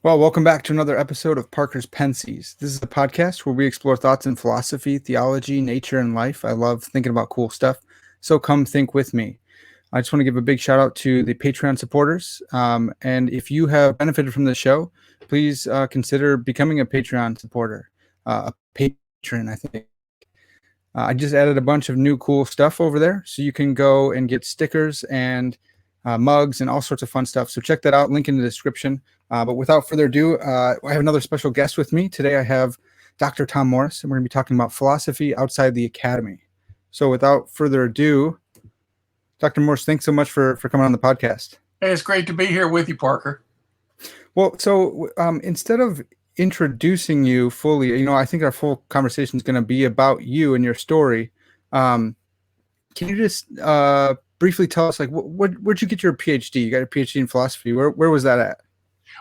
Well, welcome back to another episode of Parker's Pensées. This is a podcast where we explore thoughts in philosophy, theology, nature, and life. I love thinking about cool stuff, so come think with me. I just want to give a big shout out to the Patreon supporters. And if you have benefited from this show, please consider becoming a Patreon supporter, a patron, I think. I just added a bunch of new cool stuff over there, so you can go and get stickers and mugs and all sorts of fun stuff. So check that out. Link in the description. But without further ado, I have another special guest with me. Today I have Dr. Tom Morris, and we're going to be talking about philosophy outside the academy. So without further ado, Dr. Morris, thanks so much for coming on the podcast. Hey, it's great to be here with you, Parker. Well, so instead of introducing you fully, I think our full conversation is going to be about you and your story. Can you just briefly tell us, where'd you get your PhD? You got a PhD in philosophy. Where was that at?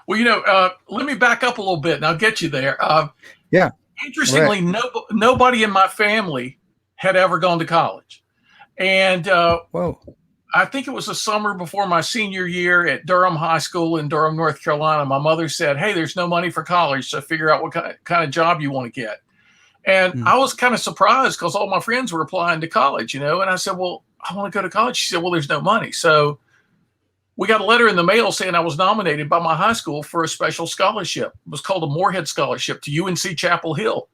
Well, let me back up a little bit, and I'll get you there. Yeah. Interestingly, nobody in my family had ever gone to college. And Whoa. I think it was the summer before my senior year at Durham High School in Durham, North Carolina. My mother said, hey, there's no money for college, so figure out what kind of job you want to get. And I was kind of surprised because all my friends were applying to college, and I said, well, I want to go to college. She said, well, there's no money. So we got a letter in the mail saying I was nominated by my high school for a special scholarship. It was called a Moorhead Scholarship to UNC Chapel Hill.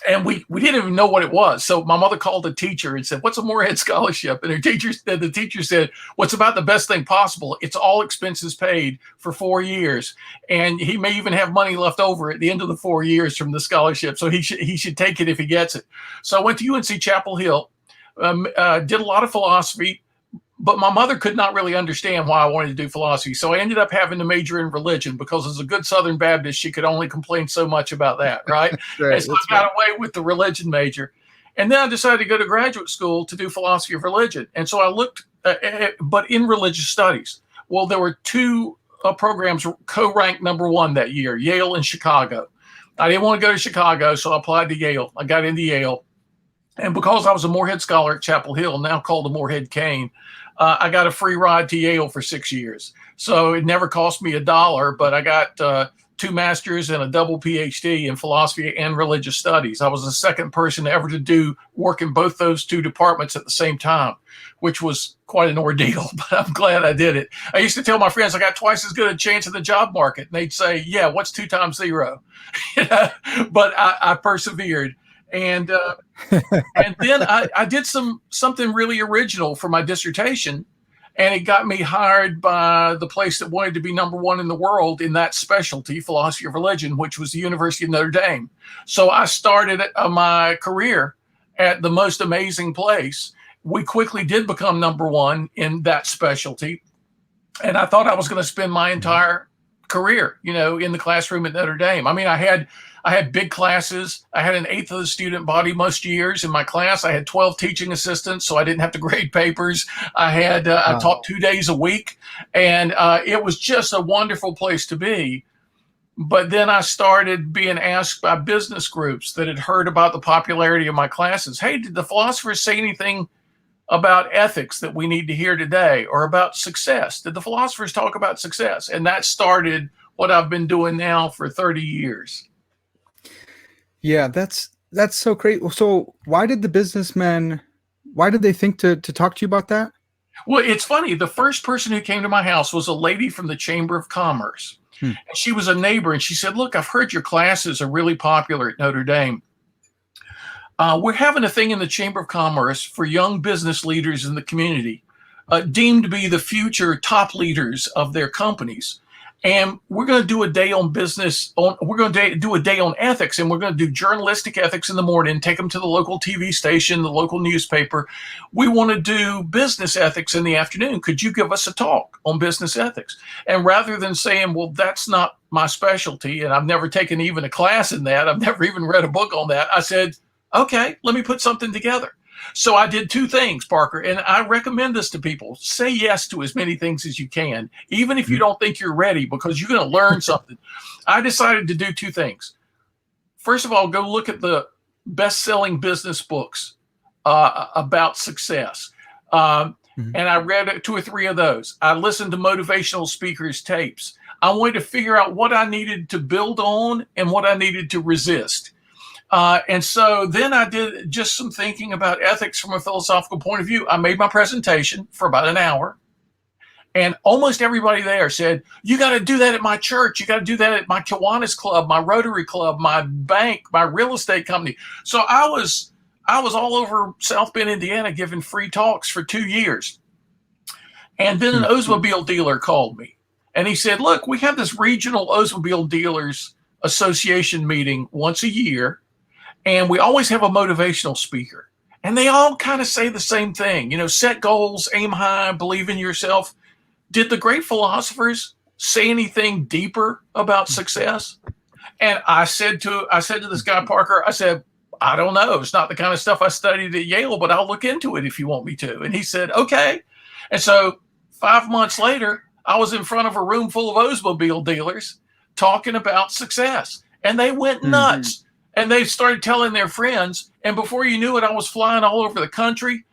And we didn't even know what it was. So my mother called a teacher and said, what's a Moorhead Scholarship? And the teacher said, what's about the best thing possible. It's all expenses paid for 4 years. And he may even have money left over at the end of the 4 years from the scholarship. So he should take it if he gets it. So I went to UNC Chapel Hill, did a lot of philosophy, but my mother could not really understand why I wanted to do philosophy. So I ended up having to major in religion because as a good Southern Baptist, she could only complain so much about that, right? Right, and so I got away with the religion major. And then I decided to go to graduate school to do philosophy of religion. And so I looked, but in religious studies. Well, there were two programs co-ranked number one that year, Yale and Chicago. I didn't want to go to Chicago, so I applied to Yale. I got into Yale. And because I was a Moorhead Scholar at Chapel Hill, now called a Moorhead Cane, I got a free ride to Yale for 6 years. So it never cost me $1, but I got 2 masters and a double PhD in philosophy and religious studies. I was the second person ever to work in both those two departments at the same time, which was quite an ordeal, but I'm glad I did it. I used to tell my friends I got twice as good a chance in the job market. And they'd say, yeah, what's 2 times 0? But I persevered. And then I did something really original for my dissertation, and it got me hired by the place that wanted to be number one in the world in that specialty, philosophy of religion, which was the University of Notre Dame. So I started my career at the most amazing place. We quickly did become number one in that specialty, and I thought I was going to spend my entire career, in the classroom at Notre Dame. I mean, I had big classes. I had an eighth of the student body most years in my class. I had 12 teaching assistants, so I didn't have to grade papers. I taught 2 days a week, and it was just a wonderful place to be. But then I started being asked by business groups that had heard about the popularity of my classes, hey, did the philosophers say anything about ethics that we need to hear today, or about success? Did the philosophers talk about success? And that started what I've been doing now for 30 years. Yeah, that's so great. So why did they think to talk to you about that? Well, it's funny. The first person who came to my house was a lady from the Chamber of Commerce. And she was a neighbor, and she said, look, I've heard your classes are really popular at Notre Dame. We're having a thing in the Chamber of Commerce for young business leaders in the community, deemed to be the future top leaders of their companies. And we're going to do a day on we're going to do a day on ethics, and we're going to do journalistic ethics in the morning, take them to the local TV station, the local newspaper. We want to do business ethics in the afternoon. Could you give us a talk on business ethics? And rather than saying, well, that's not my specialty, and I've never taken even a class in that, I've never even read a book on that, I said, okay, let me put something together. So I did 2 things, Parker, and I recommend this to people. Say yes to as many things as you can, even if you don't think you're ready, because you're going to learn something. I decided to do 2 things. First of all, go look at the best-selling business books about success. And I read 2 or 3 of those. I listened to motivational speakers' tapes. I wanted to figure out what I needed to build on and what I needed to resist. And so then I did just some thinking about ethics from a philosophical point of view. I made my presentation for about an hour. And almost everybody there said, you got to do that at my church. You got to do that at my Kiwanis Club, my Rotary Club, my bank, my real estate company. So I was all over South Bend, Indiana, giving free talks for 2 years. And then an Oldsmobile dealer called me. And he said, look, we have this regional Oldsmobile dealers association meeting once a year. And we always have a motivational speaker. And they all kind of say the same thing. You know, set goals, aim high, believe in yourself. Did the great philosophers say anything deeper about success? And I said to this guy, Parker, I said, I don't know. It's not the kind of stuff I studied at Yale, but I'll look into it if you want me to. And he said, okay. And so 5 months later, I was in front of a room full of Oldsmobile dealers talking about success. And they went nuts. And they started telling their friends. And before you knew it, I was flying all over the country.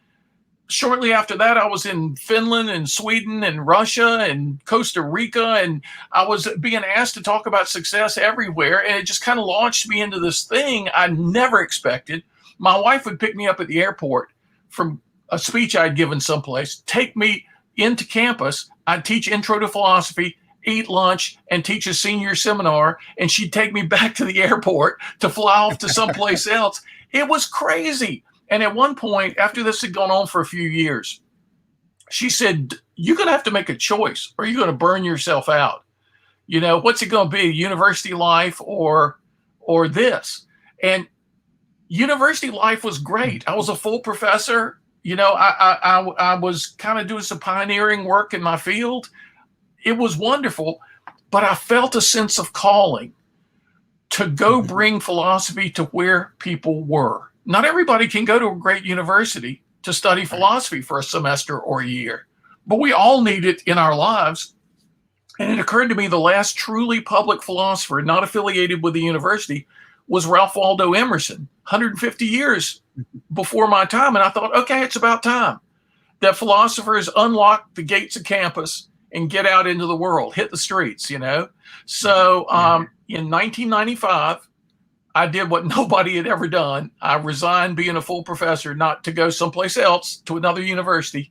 Shortly after that, I was in Finland and Sweden and Russia and Costa Rica, and I was being asked to talk about success everywhere, and it just kind of launched me into this thing I never expected. My wife would pick me up at the airport from a speech I'd given someplace, take me into campus. I'd teach intro to philosophy, eat lunch, and teach a senior seminar, and she'd take me back to the airport to fly off to someplace else. It was crazy. And at one point, after this had gone on for a few years, she said, you're going to have to make a choice, or you're going to burn yourself out. You know, what's it going to be, university life or this? And university life was great. I was a full professor. You know, I was kind of doing some pioneering work in my field. It was wonderful, but I felt a sense of calling to go bring philosophy to where people were. Not everybody can go to a great university to study philosophy for a semester or a year, but we all need it in our lives. And it occurred to me the last truly public philosopher not affiliated with the university was Ralph Waldo Emerson, 150 years before my time. And I thought, okay, it's about time that philosophers unlock the gates of campus and get out into the world, hit the streets, you know. So in 1995, I did what nobody had ever done. I resigned being a full professor, not to go someplace else to another university,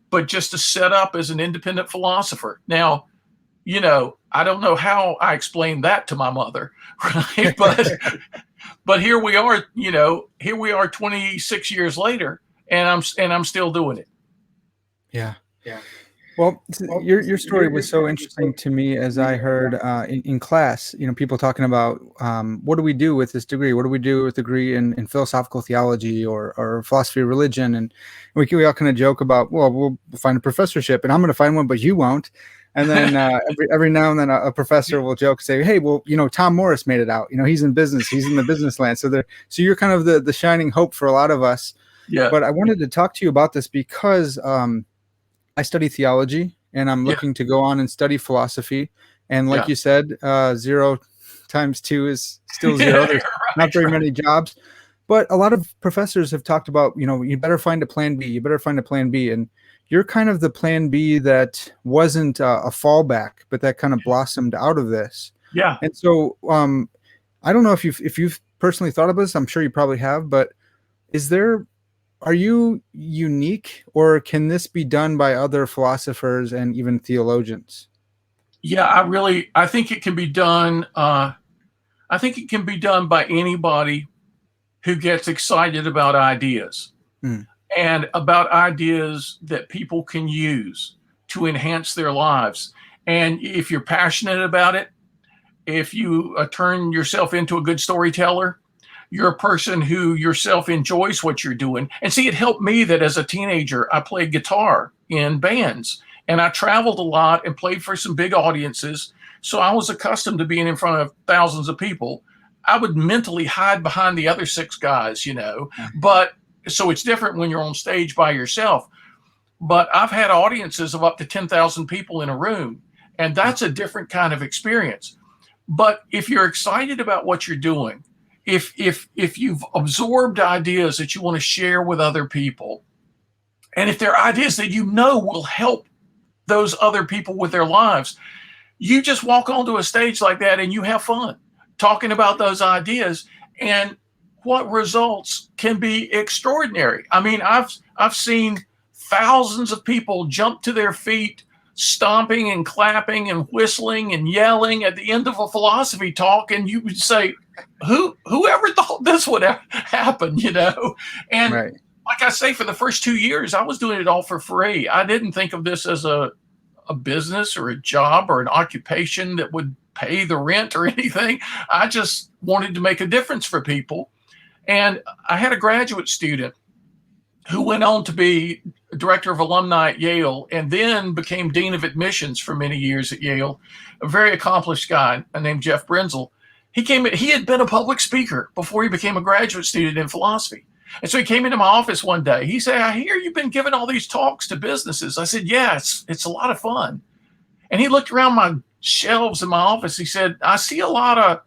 but just to set up as an independent philosopher. Now, you know, I don't know how I explained that to my mother, right? But here we are, you know, here we are 26 years later, and I'm still doing it. Yeah. Well, your story was so interesting to me as I heard in class, you know, people talking about what do we do with this degree? What do we do with a degree in philosophical theology or philosophy of religion? And we all kind of joke about, well, we'll find a professorship and I'm going to find one, but you won't. And then every now and then a professor will joke, say, hey, well, you know, Tom Morris made it out. You know, he's in business. He's in the business land. So you're kind of the shining hope for a lot of us. Yeah. But I wanted to talk to you about this because I study theology and I'm looking to go on and study philosophy. And like you said, 0 times 2 is still 0. There's not very many jobs. But a lot of professors have talked about, you know, you better find a plan B. You better find a plan B. And you're kind of the plan B that wasn't a fallback, but that kind of blossomed out of this. Yeah. And so I don't know if you've personally thought of this. I'm sure you probably have. But are you unique, or can this be done by other philosophers and even theologians? Yeah, I think it can be done. I think it can be done by anybody who gets excited about ideas and about ideas that people can use to enhance their lives. And if you're passionate about it, if you turn yourself into a good storyteller, you're a person who yourself enjoys what you're doing. And see, it helped me that as a teenager, I played guitar in bands and I traveled a lot and played for some big audiences. So I was accustomed to being in front of thousands of people. I would mentally hide behind the other 6 guys, you know, but so it's different when you're on stage by yourself. But I've had audiences of up to 10,000 people in a room, and that's a different kind of experience. But if you're excited about what you're doing, if you've absorbed ideas that you want to share with other people, and if they're ideas that you know will help those other people with their lives, you just walk onto a stage like that and you have fun talking about those ideas, and what results can be extraordinary. I mean, I've seen thousands of people jump to their feet, stomping and clapping and whistling and yelling at the end of a philosophy talk, and you would say, whoever thought this would happen, you know? And Right. like I say, for the first 2 years, I was doing it all for free. I didn't think of this as a business or a job or an occupation that would pay the rent or anything. I just wanted to make a difference for people. And I had a graduate student who went on to be director of alumni at Yale and then became dean of admissions for many years at Yale, a very accomplished guy named Jeff Brenzel. He had been a public speaker before he became a graduate student in philosophy. And so he came into my office one day. He said, I hear you've been giving all these talks to businesses. I said, yeah, it's a lot of fun. And he looked around my shelves in my office. He said, I see a lot of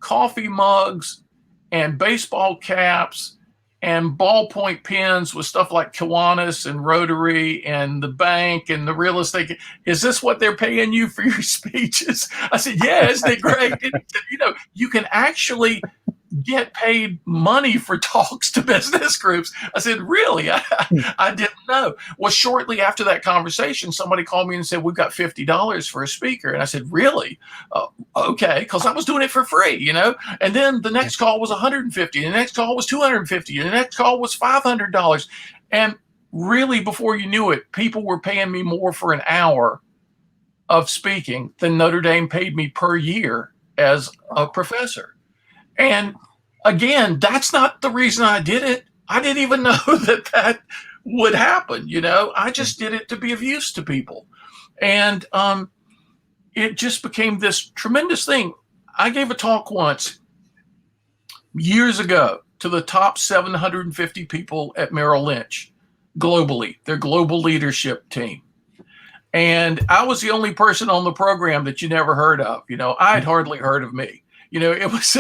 coffee mugs and baseball caps and ballpoint pens with stuff like Kiwanis and Rotary and the bank and the real estate. Is this what they're paying you for your speeches? I said, yeah, isn't it great? And he said, you know, you can actually get paid money for talks to business groups. I said, really? I didn't know. Well, shortly after that conversation, somebody called me and said, we've got $50 for a speaker. And I said, really? Okay. Because I was doing it for free, you know? And then the next call was $150. And the next call was $250. And the next call was $500. And really, before you knew it, people were paying me more for an hour of speaking than Notre Dame paid me per year as a professor. And again, that's not the reason I did it. I didn't even know that would happen. You know, I just did it to be of use to people. And it just became this tremendous thing. I gave a talk once years ago to the top 750 people at Merrill Lynch globally, their global leadership team. And I was the only person on the program that you never heard of. You know, I had hardly heard of me. You know, it was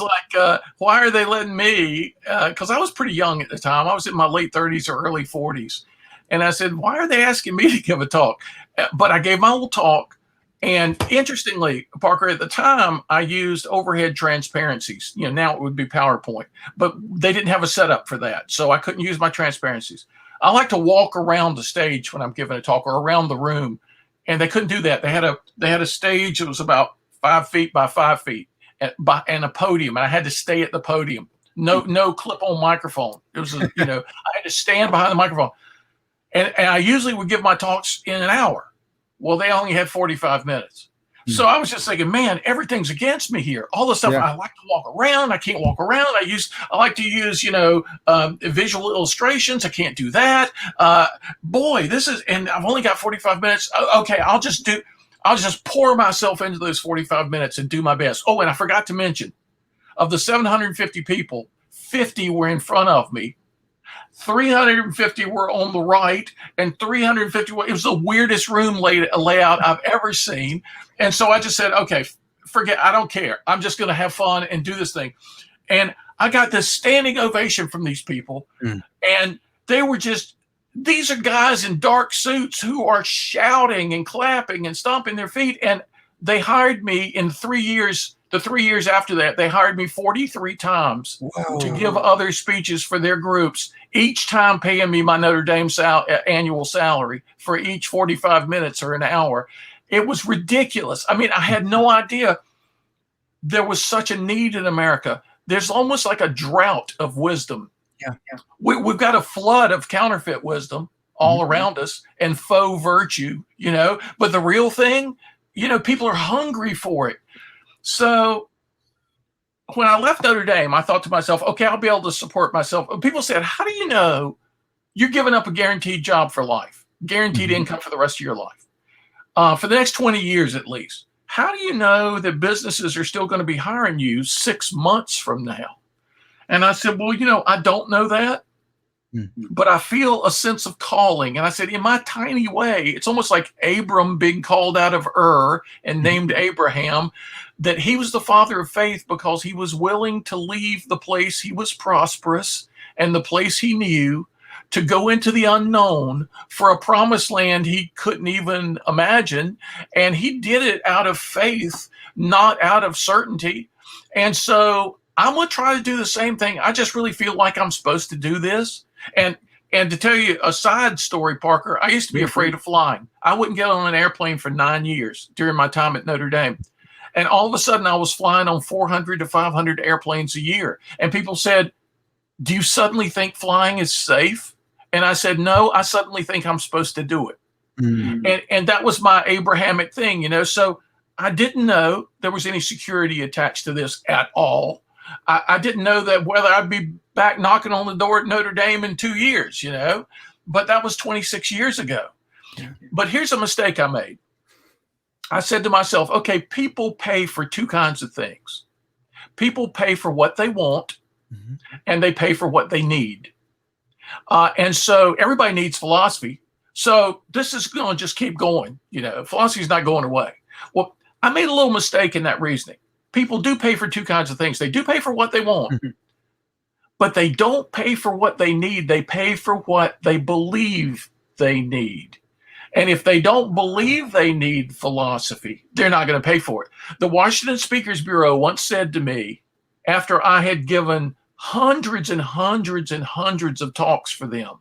like, why are they letting me? Because I was pretty young at the time. I was in my late 30s or early 40s. And I said, why are they asking me to give a talk? But I gave my little talk. And interestingly, Parker, at the time, I used overhead transparencies. You know, now it would be PowerPoint. But they didn't have a setup for that. So I couldn't use my transparencies. I like to walk around the stage when I'm giving a talk or around the room. And they couldn't do that. They had a stage that was about 5 feet by 5 feet and a podium. And I had to stay at the podium. No clip-on microphone. It was, you know, I had to stand behind the microphone. And I usually would give my talks in an hour. Well, they only had 45 minutes. So I was just thinking, man, everything's against me here. All the stuff I like to walk around, I can't walk around. I like to use, you know, visual illustrations. I can't do that. Boy, and I've only got 45 minutes. Okay, I'll just pour myself into those 45 minutes and do my best. Oh, and I forgot to mention, of the 750 people, 50 were in front of me. 350 were on the right, and 350 it was the weirdest room layout I've ever seen. And so I just said, okay, forget, I don't care. I'm just going to have fun and do this thing. And I got this standing ovation from these people. And they were just, these are guys in dark suits who are shouting and clapping and stomping their feet. And they hired me in 3 years. The 3 years after that, they hired me 43 times to give other speeches for their groups, each time paying me my Notre Dame annual salary for each 45 minutes or an hour. It was ridiculous. I mean, I had no idea there was such a need in America. There's almost like a drought of wisdom. We've got a flood of counterfeit wisdom all around us and faux virtue, you know, but the real thing, you know, people are hungry for it. So when I left Notre Dame, I thought to myself, okay, I'll be able to support myself. People said, how do you know you're giving up a guaranteed job for life, guaranteed income for the rest of your life, for the next 20 years at least? How do you know that businesses are still going to be hiring you 6 months from now? And I said, well, you know, I don't know that, but I feel a sense of calling. And I said, in my tiny way, it's almost like Abram being called out of Ur and named Abraham, that he was the father of faith because he was willing to leave the place he was prosperous and the place he knew to go into the unknown for a promised land he couldn't even imagine. And he did it out of faith, not out of certainty. And so I'm going to try to do the same thing. I just really feel like I'm supposed to do this. And to tell you a side story, Parker, I used to be afraid of flying. I wouldn't get on an airplane for 9 years during my time at Notre Dame. And all of a sudden I was flying on 400 to 500 airplanes a year. And people said, do you suddenly think flying is safe? And I said, no, I suddenly think I'm supposed to do it. And that was my Abrahamic thing, So I didn't know there was any security attached to this at all. I didn't know that whether I'd be back knocking on the door at Notre Dame in 2 years, But that was 26 years ago. But here's a mistake I made. I said to myself, okay, people pay for two kinds of things. People pay for what they want, and they pay for what they need. And so everybody needs philosophy. So this is going to just keep going. Philosophy is not going away. Well, I made a little mistake in that reasoning. People do pay for two kinds of things. They do pay for what they want, but they don't pay for what they need. They pay for what they believe they need. And if they don't believe they need philosophy, they're not going to pay for it. The Washington Speakers Bureau once said to me, after I had given hundreds and hundreds and hundreds of talks for them,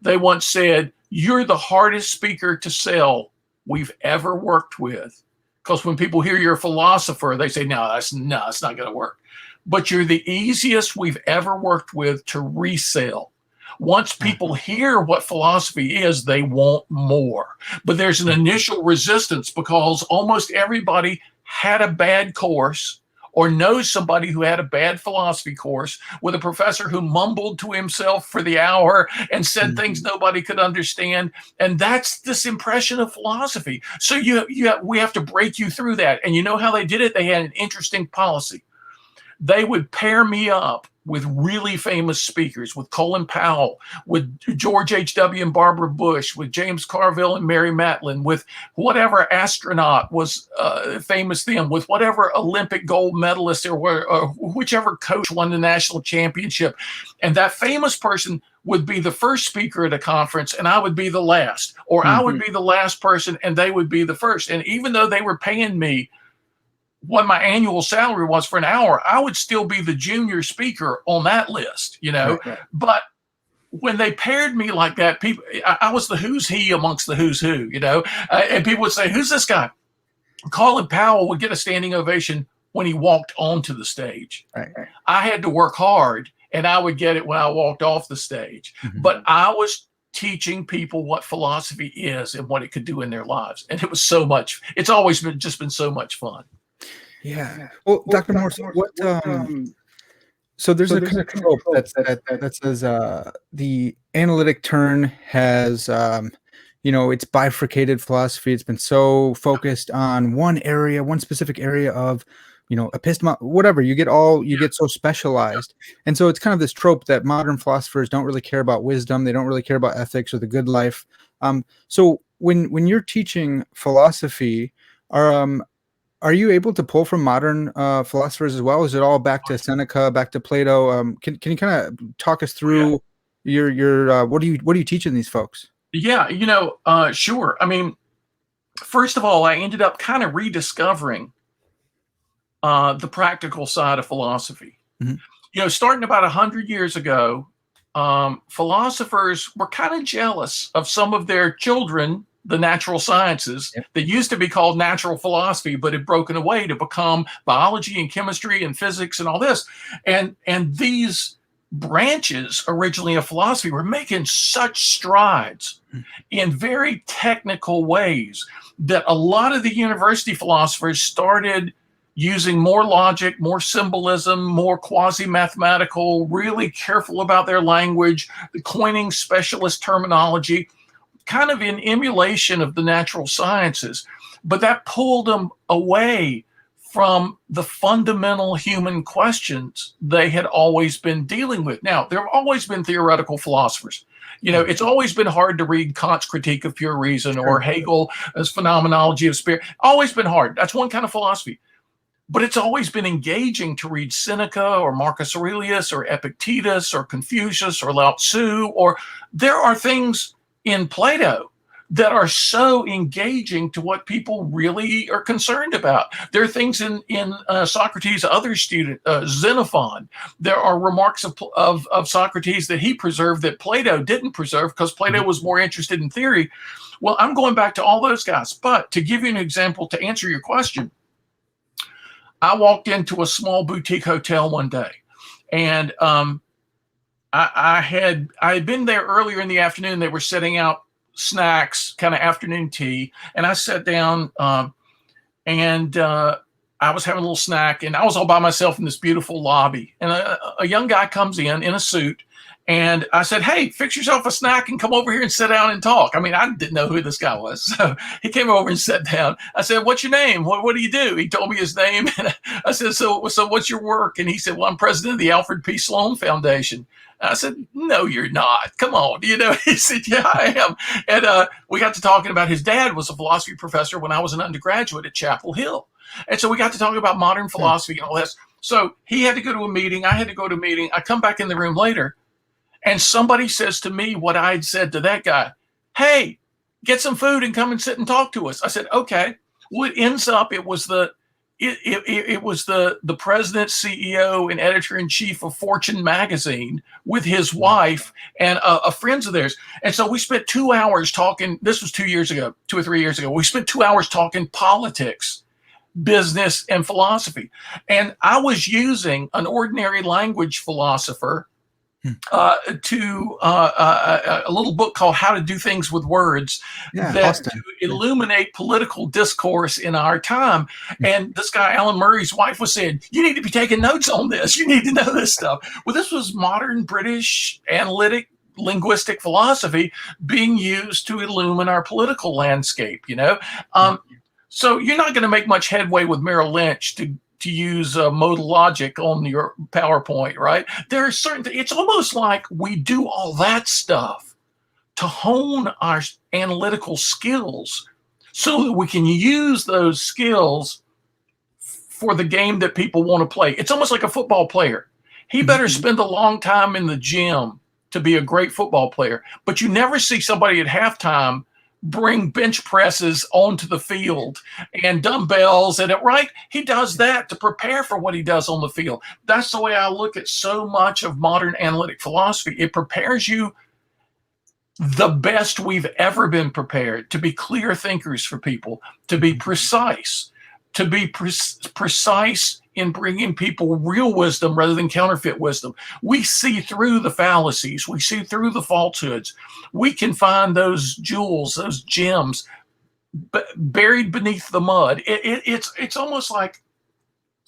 they once said, you're the hardest speaker to sell we've ever worked with. Because when people hear you're a philosopher, they say, no, it's not going to work. But you're the easiest we've ever worked with to resell. Once people hear what philosophy is, they want more. But there's an initial resistance because almost everybody had a bad course or knows somebody who had a bad philosophy course with a professor who mumbled to himself for the hour and said things nobody could understand. And that's this impression of philosophy. So we have to break you through that. And you know how they did it? They had an interesting policy. They would pair me up with really famous speakers, with Colin Powell, with George H.W. and Barbara Bush, with James Carville and Mary Matlin, with whatever astronaut was famous then, with whatever Olympic gold medalist or whichever coach won the national championship. And that famous person would be the first speaker at a conference and I would be the last, or I would be the last person and they would be the first. And even though they were paying me what my annual salary was for an hour, I would still be the junior speaker on that list, Right. But when they paired me like that, I was the who's he amongst the who's who, and people would say, who's this guy? Colin Powell would get a standing ovation when he walked onto the stage. Right. I had to work hard and I would get it when I walked off the stage. But I was teaching people what philosophy is and what it could do in their lives. And it was so much, it's always been so much fun. Yeah. Well, Dr. Morse, so there's a kind of trope that says the analytic turn has, it's bifurcated philosophy. It's been so focused on one specific area of, episteme, whatever. You get so specialized. And so it's kind of this trope that modern philosophers don't really care about wisdom. They don't really care about ethics or the good life. So when you're teaching philosophy, are you able to pull from modern philosophers as well? Is it all back to Seneca, back to Plato? Can you kind of talk us through your what are you teaching these folks? Yeah, sure. I mean, first of all, I ended up kind of rediscovering the practical side of philosophy. Starting about 100 years ago, philosophers were kind of jealous of some of their children, the natural sciences, that used to be called natural philosophy, but had broken away to become biology and chemistry and physics and all this. And these branches originally of philosophy were making such strides in very technical ways that a lot of the university philosophers started using more logic, more symbolism, more quasi-mathematical, really careful about their language, coining specialist terminology, kind of in emulation of the natural sciences. But that pulled them away from the fundamental human questions they had always been dealing with. Now, there have always been theoretical philosophers. It's always been hard to read Kant's Critique of Pure Reason or Hegel's Phenomenology of Spirit. Always been hard. That's one kind of philosophy. but it's always been engaging to read Seneca or Marcus Aurelius or Epictetus or Confucius or Lao Tzu, or there are things in Plato that are so engaging to what people really are concerned about. There are things in Socrates' other student, Xenophon. There are remarks of Socrates that he preserved that Plato didn't preserve because Plato was more interested in theory. Well, I'm going back to all those guys. But to give you an example, to answer your question, I walked into a small boutique hotel one day, and I had been there earlier in the afternoon. They were setting out snacks, kind of afternoon tea, and I sat down and I was having a little snack, and I was all by myself in this beautiful lobby. And a young guy comes in a suit, and I said, "Hey, fix yourself a snack and come over here and sit down and talk." I mean, I didn't know who this guy was, so he came over and sat down. I said, "What's your name? What do you do?" He told me his name, and I said, "So what's your work?" And he said, "Well, I'm president of the Alfred P. Sloan Foundation." I said, "No, you're not. Come on." He said, "Yeah, I am." And we got to talking about his dad was a philosophy professor when I was an undergraduate at Chapel Hill. And so we got to talk about modern philosophy and all this. So he had to go to a meeting. I had to go to a meeting. I come back in the room later, and somebody says to me what I had said to that guy: "Hey, get some food and come and sit and talk to us." I said, "Okay." Well, it ends up, it was the president, CEO, and editor-in-chief of Fortune magazine with his wife and a friends of theirs. And so we spent 2 hours talking. This was 2 or 3 years ago. We spent 2 hours talking politics, business, and philosophy. And I was using an ordinary language philosopher to a little book called How to Do Things with Words to illuminate political discourse in our time. And this guy, Alan Murray's wife, was saying, "You need to be taking notes on this. You need to know this stuff." Well, this was modern British analytic linguistic philosophy being used to illumine our political landscape, So you're not going to make much headway with Merrill Lynch to use modal logic on your PowerPoint, right? There are certain things. It's almost like we do all that stuff to hone our analytical skills so that we can use those skills for the game that people want to play. It's almost like a football player. He better spend a long time in the gym to be a great football player. But you never see somebody at halftime bring bench presses onto the field and dumbbells right? He does that to prepare for what he does on the field. That's the way I look at so much of modern analytic philosophy. It prepares you the best we've ever been prepared to be clear thinkers for people, to be precise, precise in bringing people real wisdom rather than counterfeit wisdom. We see through the fallacies. We see through the falsehoods. We can find those jewels, those gems buried beneath the mud. It's almost like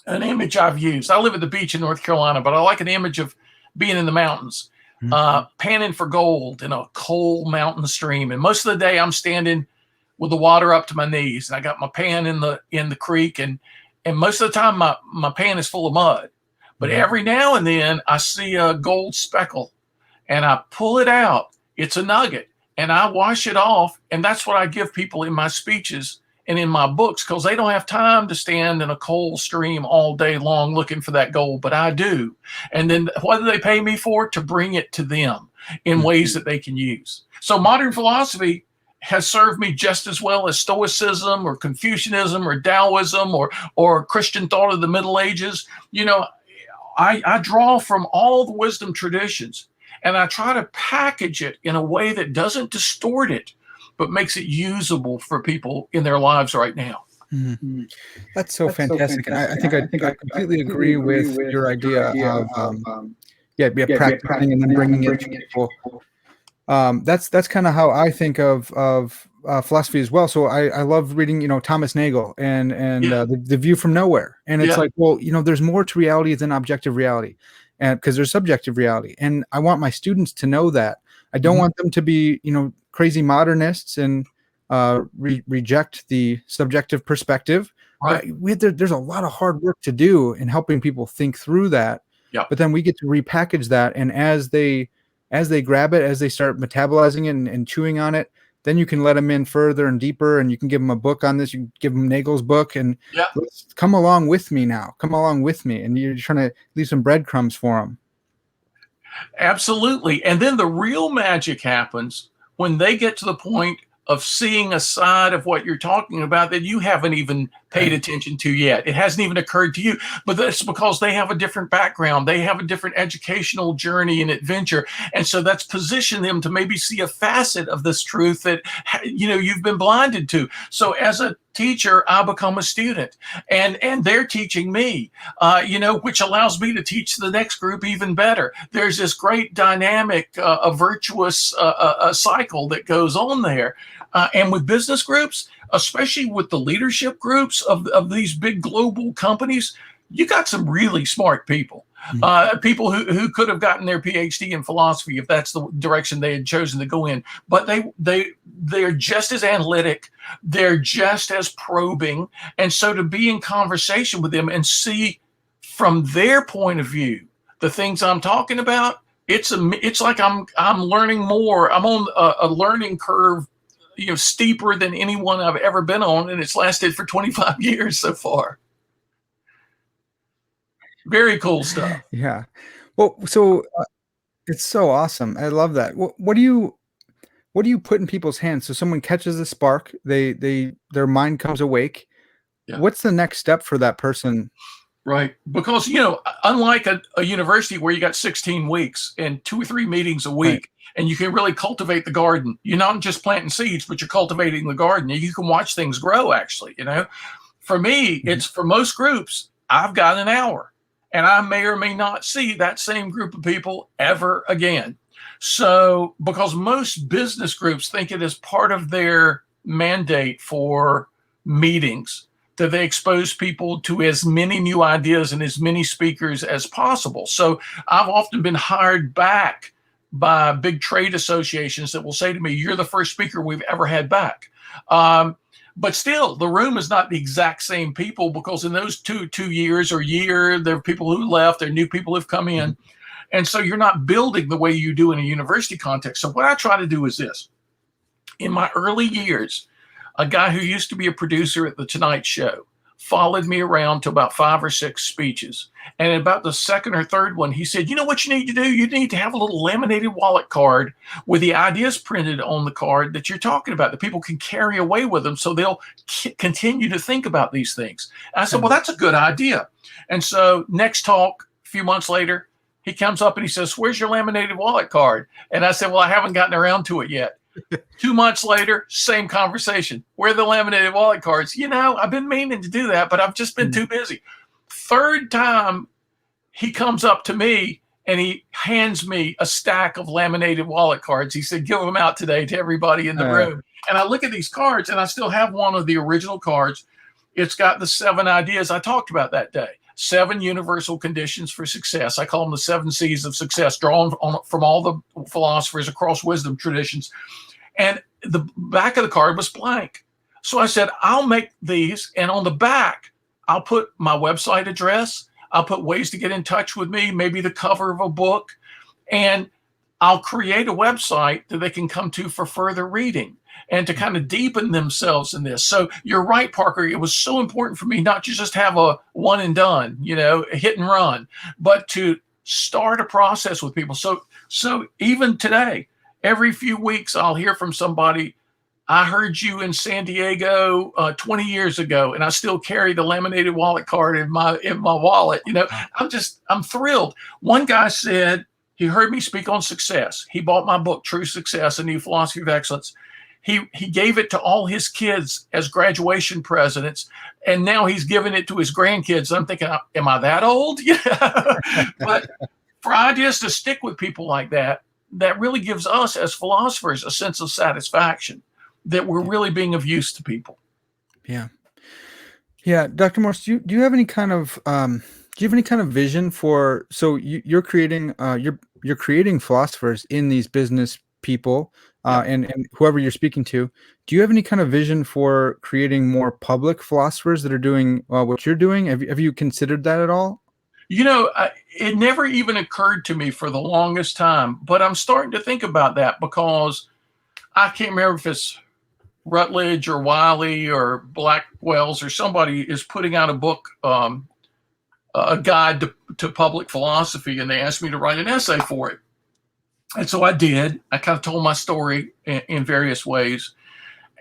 an image I've used. I live at the beach in North Carolina, but I like an image of being in the mountains, panning for gold in a cold mountain stream. And most of the day I'm standing with the water up to my knees, and I got my pan in the creek, and most of the time my pan is full of mud. But every now and then I see a gold speckle, and I pull it out. It's a nugget, and I wash it off, and that's what I give people in my speeches and in my books, because they don't have time to stand in a cold stream all day long looking for that gold, but I do. And then what do they pay me for? To bring it to them in ways that they can use. So modern philosophy has served me just as well as Stoicism or Confucianism or Taoism or Christian thought of the Middle Ages. I draw from all the wisdom traditions, and I try to package it in a way that doesn't distort it, but makes it usable for people in their lives right now. That's so fantastic. And I think I completely agree with your idea of practicing and then bringing it to people. That's kind of how I think of philosophy as well. So I love reading, Thomas Nagel and the View from Nowhere. And it's like, well, there's more to reality than objective reality, and because there's subjective reality. And I want my students to know that. I don't want them to be, crazy modernists and reject the subjective perspective. Right. There's a lot of hard work to do in helping people think through that. Yep. But then we get to repackage that, and as they grab it, as they start metabolizing it and chewing on it, then you can let them in further and deeper, and you can give them a book on this. You can give them Nagel's book, and Yeah. let's come along with me now. Come along with me, and you're trying to leave some breadcrumbs for them. Absolutely. And then the real magic happens when they get to the point of seeing a side of what you're talking about that you haven't even paid attention to yet. It hasn't even occurred to you, but that's because they have a different background. They have a different educational journey and adventure. And so that's positioned them to maybe see a facet of this truth that, you've been blinded to. So as a teacher, I become a student, and they're teaching me, which allows me to teach the next group even better. There's this great dynamic, a virtuous cycle that goes on there. And with business groups, especially with the leadership groups of these big global companies, you got some really smart people. People who could have gotten their PhD in philosophy if that's the direction they had chosen to go in. But they're just as analytic, they're just as probing, and so to be in conversation with them and see from their point of view the things I'm talking about, it's like I'm learning more. I'm on a learning curve, steeper than anyone I've ever been on, and it's lasted for 25 years so far. Very cool stuff. Yeah. Well, so it's so awesome. I love that. What do you put in people's hands? So someone catches a spark, their mind comes awake. Yeah. What's the next step for that person? Right. Because, unlike a university where you got 16 weeks and 2 or 3 meetings a week, and you can really cultivate the garden, you're not just planting seeds, but you're cultivating the garden. You can watch things grow, actually. For me, it's for most groups, I've got an hour, and I may or may not see that same group of people ever again. So, because most business groups think it is part of their mandate for meetings that they expose people to as many new ideas and as many speakers as possible. So I've often been hired back by big trade associations that will say to me, "You're the first speaker we've ever had back." But still, the room is not the exact same people, because in those two years or year, there are people who left, there are new people who've come in. And so you're not building the way you do in a university context. So what I try to do is this. In my early years, a guy who used to be a producer at The Tonight Show followed me around to about 5 or 6 speeches. And at about the second or third one, he said, "You know what you need to do? You need to have a little laminated wallet card with the ideas printed on the card that you're talking about, that people can carry away with them so they'll continue to think about these things." And I said, "Well, that's a good idea." And so next talk, a few months later, he comes up and he says, "Where's your laminated wallet card?" And I said, "Well, I haven't gotten around to it yet." 2 months later, same conversation. "Where are the laminated wallet cards?" I've been meaning to do that, but I've just been too busy. Third time, he comes up to me and he hands me a stack of laminated wallet cards. He said, "Give them out today to everybody in the room." And I look at these cards, and I still have one of the original cards. It's got the 7 ideas I talked about that day. 7 universal conditions for success. I call them the 7 C's of success, drawn from all the philosophers across wisdom traditions. And the back of the card was blank. So I said, "I'll make these, and on the back, I'll put my website address. I'll put ways to get in touch with me, maybe the cover of a book, and I'll create a website that they can come to for further reading and to kind of deepen themselves in this." So you're right, Parker. It was so important for me not to just have a one and done, a hit and run, but to start a process with people. So even today, every few weeks, I'll hear from somebody, "I heard you in San Diego 20 years ago, and I still carry the laminated wallet card in my wallet." I'm thrilled. One guy said he heard me speak on success. He bought my book, True Success, A New Philosophy of Excellence. He gave it to all his kids as graduation presents, and now he's giving it to his grandkids. I'm thinking, am I that old? But for ideas to stick with people like that really gives us as philosophers a sense of satisfaction that we're really being of use to people. Yeah. Dr. Morse, do you have any kind of vision for, so you're creating you're creating philosophers in these business people and whoever you're speaking to. Do you have any kind of vision for creating more public philosophers that are doing what you're doing? Have you considered that at all? It never even occurred to me for the longest time, but I'm starting to think about that, because I can't remember if it's Rutledge or Wiley or Blackwell's or somebody is putting out a book, a guide to public philosophy, and they asked me to write an essay for it. And so I did. I kind of told my story in various ways.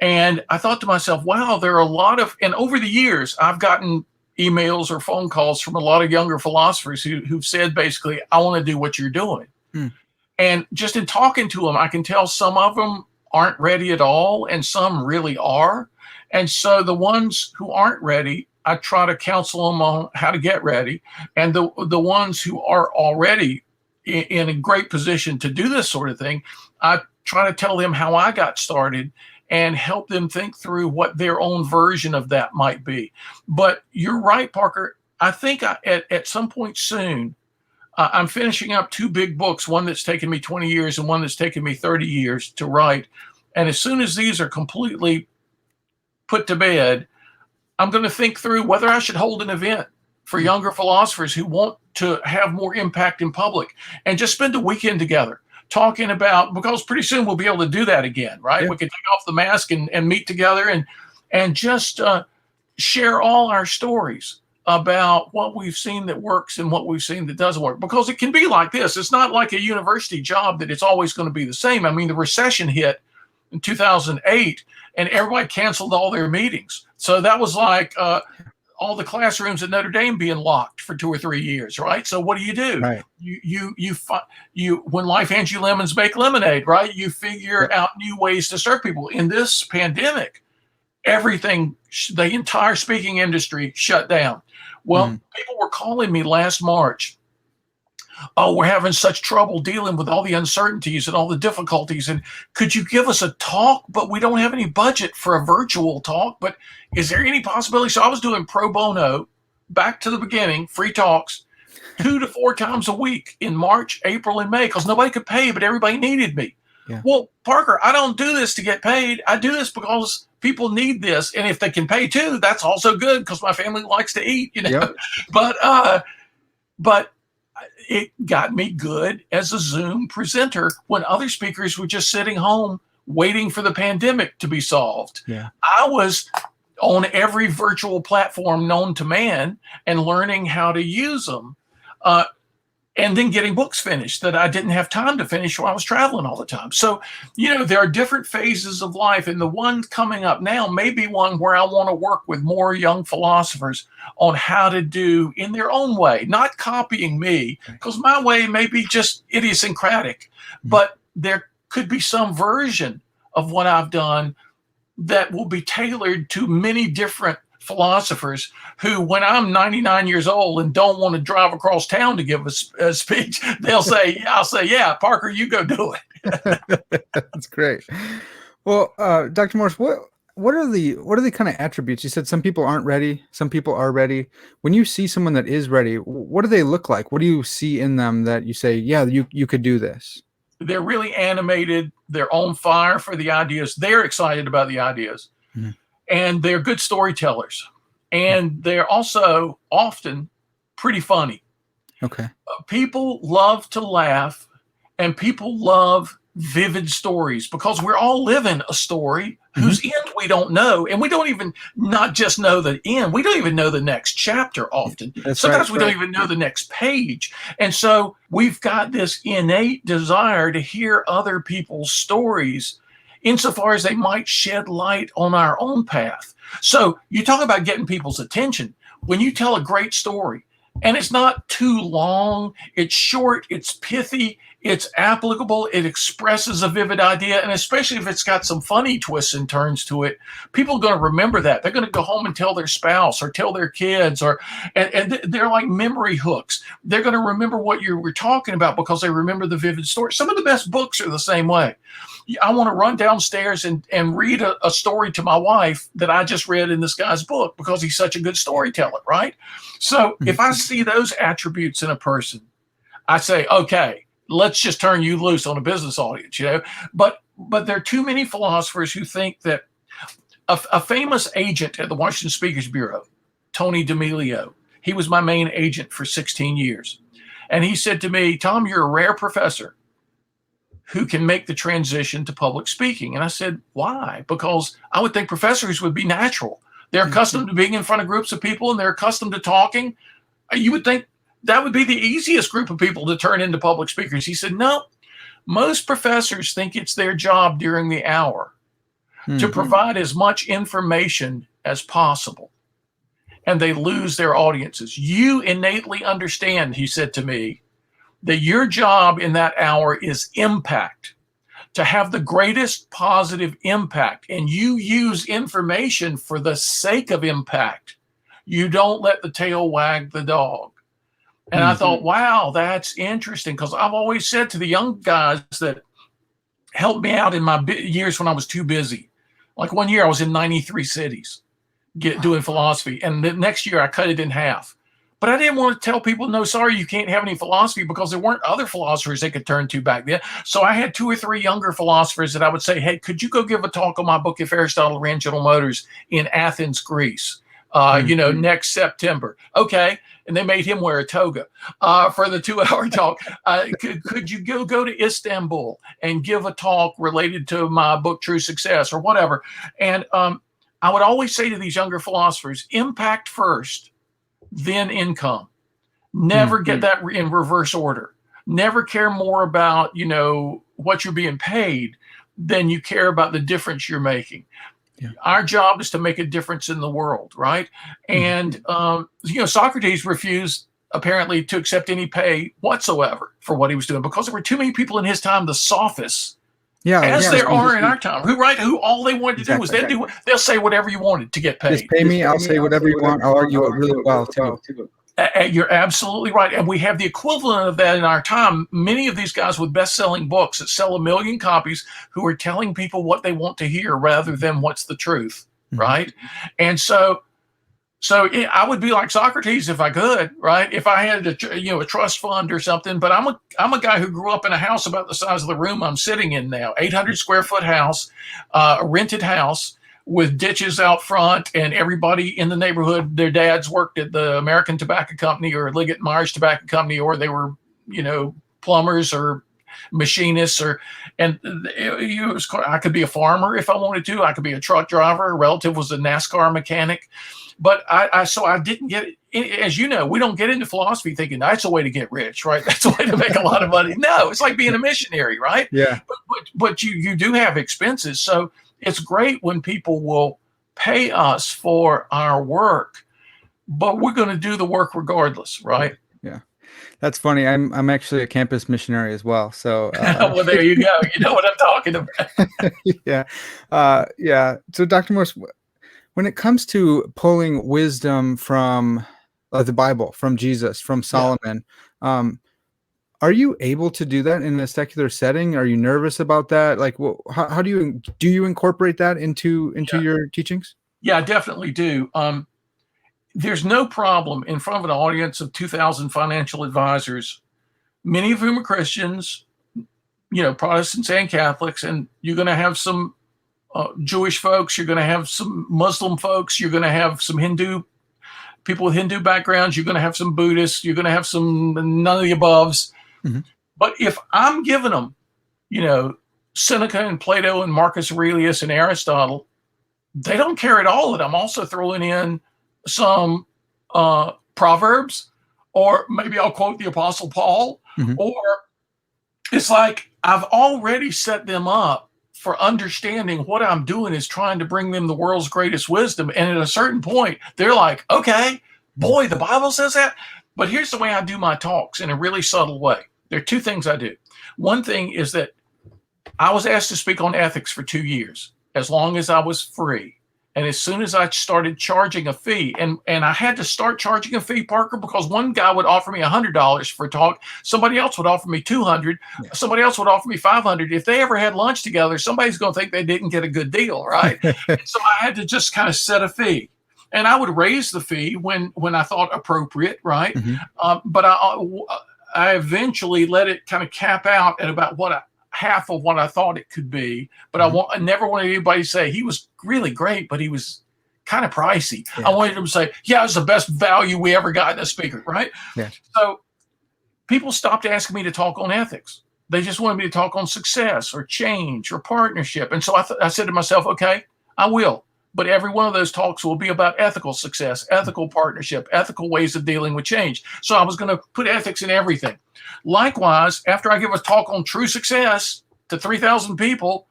And I thought to myself, wow, there are a lot of, and over the years, I've gotten emails or phone calls from a lot of younger philosophers who've said basically, I want to do what you're doing. And just in talking to them, I can tell some of them aren't ready at all, and some really are. And so the ones who aren't ready, I try to counsel them on how to get ready. And the ones who are already in a great position to do this sort of thing, I try to tell them how I got started and help them think through what their own version of that might be. But you're right, Parker. I think at some point soon, I'm finishing up 2 big books, one that's taken me 20 years and one that's taken me 30 years to write. And as soon as these are completely put to bed, I'm going to think through whether I should hold an event for younger philosophers who want to have more impact in public and just spend a weekend together talking about, because pretty soon we'll be able to do that again, right? Yeah. We can take off the mask and meet together and just share all our stories about what we've seen that works and what we've seen that doesn't work. Because it can be like this. It's not like a university job that it's always going to be the same. I mean, the recession hit in 2008 and everybody canceled all their meetings. So that was like all the classrooms at Notre Dame being locked for 2 or 3 years, right? So what do? Right. You when life hands you lemons, make lemonade, right? You figure out new ways to serve people. In this pandemic, everything, the entire speaking industry shut down. Well, people were calling me last March. Oh, we're having such trouble dealing with all the uncertainties and all the difficulties. And could you give us a talk? But we don't have any budget for a virtual talk. But is there any possibility? So I was doing pro bono, back to the beginning, free talks, 2 to 4 times a week in March, April, and May, because nobody could pay, but everybody needed me. Yeah. Well, Parker, I don't do this to get paid. I do this because people need this. And if they can pay too, that's also good because my family likes to eat, you know. Yep. But it got me good as a Zoom presenter when other speakers were just sitting home waiting for the pandemic to be solved. Yeah. I was on every virtual platform known to man and learning how to use them. And then getting books finished that I didn't have time to finish while I was traveling all the time. So, you know, there are different phases of life. And the one coming up now may be one where I want to work with more young philosophers on how to do in their own way, not copying me, because my way may be just idiosyncratic, but there could be some version of what I've done that will be tailored to many different philosophers who, when I'm 99 years old and don't want to drive across town to give a speech, they'll say, I'll say, yeah, Parker, you go do it. That's great. Well, Dr. Morris, what are the kind of attributes? You said some people aren't ready, some people are ready. When you see someone that is ready, what do they look like? What do you see in them that you say, yeah, you could do this? They're really animated. They're on fire for the ideas. They're excited about the ideas. Mm-hmm. And they're good storytellers. And they're also often pretty funny. Okay. People love to laugh, and people love vivid stories because we're all living a story whose end we don't know. And we don't even not just know the end. We don't even know the next chapter often. Sometimes we don't even know the next page. And so we've got this innate desire to hear other people's stories insofar as they might shed light on our own path. So you talk about getting people's attention. When you tell a great story, and it's not too long, it's short, it's pithy, it's applicable, it expresses a vivid idea, and especially if it's got some funny twists and turns to it, people are going to remember that. They're going to go home and tell their spouse or tell their kids, and they're like memory hooks. They're going to remember what you were talking about because they remember the vivid story. Some of the best books are the same way. I want to run downstairs and read a story to my wife that I just read in this guy's book because he's such a good storyteller, right? So if I see those attributes in a person, I say, okay, let's just turn you loose on a business audience, you know. But there are too many philosophers who think that a famous agent at the Washington Speakers Bureau, Tony D'Amelio, he was my main agent for 16 years. And he said to me, Tom, you're a rare professor who can make the transition to public speaking. And I said, why? Because I would think professors would be natural. They're accustomed to being in front of groups of people and they're accustomed to talking. You would think that would be the easiest group of people to turn into public speakers. He said, no, most professors think it's their job during the hour to provide as much information as possible. And they lose their audiences. You innately understand, he said to me, that your job in that hour is impact, to have the greatest positive impact. And you use information for the sake of impact. You don't let the tail wag the dog. And I thought, wow, that's interesting, because I've always said to the young guys that helped me out in my years when I was too busy. Like one year I was in 93 cities doing philosophy. And the next year I cut it in half. But I didn't want to tell people, no, sorry, you can't have any philosophy, because there weren't other philosophers they could turn to back then. So I had 2 or 3 younger philosophers that I would say, hey, could you go give a talk on my book, If Aristotle Ran General Motors, in Athens, Greece, next September? Okay. And they made him wear a toga for the 2-hour talk. Could you go to Istanbul and give a talk related to my book, True Success, or whatever? And I would always say to these younger philosophers, impact first, then income. Never get that in reverse order. Never care more about, what you're being paid than you care about the difference you're making. Yeah. Our job is to make a difference in the world, right? And, Socrates refused apparently to accept any pay whatsoever for what he was doing, because there were too many people in his time, the sophists, there are in our time, who all they wanted to do was they'll say whatever you wanted to get paid. Just pay me, I'll say whatever you want. I'll argue it really well too. You're absolutely right. And we have the equivalent of that in our time. Many of these guys with best-selling books that sell 1 million copies, who are telling people what they want to hear rather than what's the truth, right? And so I would be like Socrates if I could, right? If I had a trust fund or something. But I'm a guy who grew up in a house about the size of the room I'm sitting in now, 800 square foot house, a rented house with ditches out front, and everybody in the neighborhood, their dads worked at the American Tobacco Company or Liggett Myers Tobacco Company, or they were, plumbers or machinists, I could be a farmer if I wanted to. I could be a truck driver. A relative was a NASCAR mechanic. But I didn't get it. As you know, we don't get into philosophy thinking that's a way to get rich, right? That's a way to make a lot of money. No, it's like being a missionary, right? Yeah. But you do have expenses. So it's great when people will pay us for our work, but we're going to do the work regardless, right? Yeah. That's funny. I'm actually a campus missionary as well. So well, there you go. You know what I'm talking about. Yeah. So Dr. Morse, when it comes to pulling wisdom from the Bible, from Jesus, from Solomon, are you able to do that in a secular setting? Are you nervous about that? Like, how do you incorporate that into your teachings? Yeah, I definitely do. There's no problem in front of an audience of 2,000 financial advisors, many of whom are Christians, Protestants and Catholics, and you're going to have some Jewish folks, you're going to have some Muslim folks, you're going to have some people with Hindu backgrounds, you're going to have some Buddhists, you're going to have some none of the aboves. But if I'm giving them, Seneca and Plato and Marcus Aurelius and Aristotle, they don't care at all that I'm also throwing in some Proverbs, or maybe I'll quote the Apostle Paul, or it's like I've already set them up for understanding what I'm doing is trying to bring them the world's greatest wisdom. And at a certain point, they're like, okay, boy, the Bible says that. But here's the way I do my talks in a really subtle way. There are 2 things I do. One thing is that I was asked to speak on ethics for 2 years, as long as I was free. And as soon as I started charging a fee, and I had to start charging a fee, Parker, because one guy would offer me $100 for a talk. Somebody else would offer me $200. Somebody else would offer me $500. If they ever had lunch together, somebody's going to think they didn't get a good deal, right? So I had to just kind of set a fee. And I would raise the fee when I thought appropriate, right? But I eventually let it kind of cap out at about half of what I thought it could be. But I never wanted anybody to say he was really great, but he was kind of pricey. I wanted them to say, yeah, it was the best value we ever got in a speaker, right? So people stopped asking me to talk on ethics. They just wanted me to talk on success or change or partnership. And so I said to myself, okay, I will. But every one of those talks will be about ethical success, ethical partnership, ethical ways of dealing with change. So I was going to put ethics in everything. Likewise, after I give a talk on true success to 3,000 people,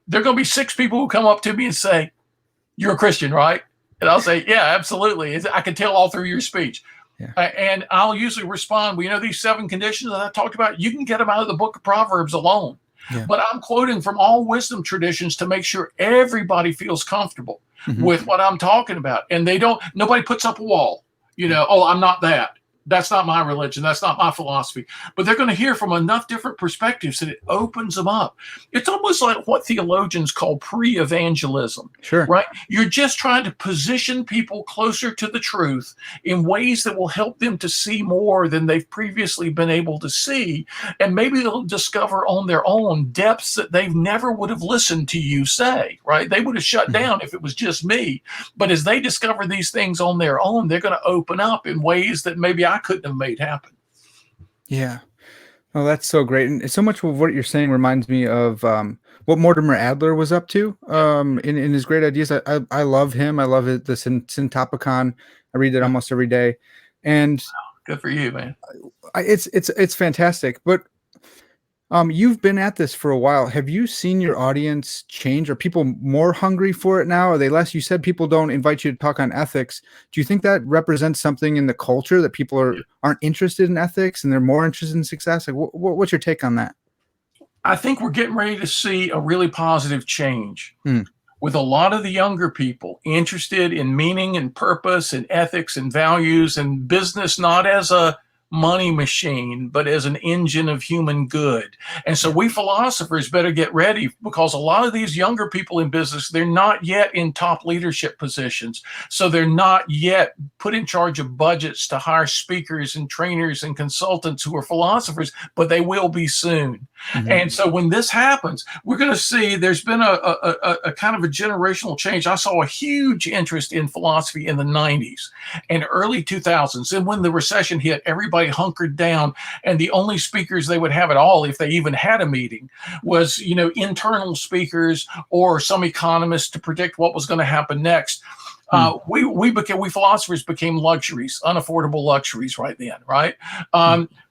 there are going to be 6 people who come up to me and say, "You're a Christian, right?" And I'll say, "Yeah, absolutely. I can tell all through your speech." Yeah. And I'll usually respond, "Well, you know, these 7 conditions that I talked about, you can get them out of the book of Proverbs alone." Yeah. But I'm quoting from all wisdom traditions to make sure everybody feels comfortable with what I'm talking about. And nobody puts up a wall, "Oh, I'm not that. That's not my religion. That's not my philosophy." But they're going to hear from enough different perspectives that it opens them up. It's almost like what theologians call pre-evangelism, Sure. right? You're just trying to position people closer to the truth in ways that will help them to see more than they've previously been able to see. And maybe they'll discover on their own depths that they never would have listened to you say, right? They would have shut down if it was just me. But as they discover these things on their own, they're going to open up in ways that maybe I couldn't have made happen. Yeah. Oh, that's so great. And so much of what you're saying reminds me of what Mortimer Adler was up to in his great ideas. I love him. I love it. The Syntopicon. I read it almost every day. And Good for you, man. it's fantastic. But you've been at this for a while. Have you seen your audience change? Are people more hungry for it now? Are they less? You said people don't invite you to talk on ethics. Do you think that represents something in the culture that people aren't interested in ethics and they're more interested in success? Like, what's your take on that? I think we're getting ready to see a really positive change with a lot of the younger people interested in meaning and purpose and ethics and values and business, not as a money machine, but as an engine of human good. And so we philosophers better get ready, because a lot of these younger people in business, they're not yet in top leadership positions. So they're not yet put in charge of budgets to hire speakers and trainers and consultants who are philosophers, but they will be soon. And so when this happens, we're going to see there's been a kind of a generational change. I saw a huge interest in philosophy in the 90s and early 2000s. And when the recession hit, everybody hunkered down, and the only speakers they would have at all, if they even had a meeting, was internal speakers or some economist to predict what was going to happen next. We philosophers became luxuries, unaffordable luxuries right then, right?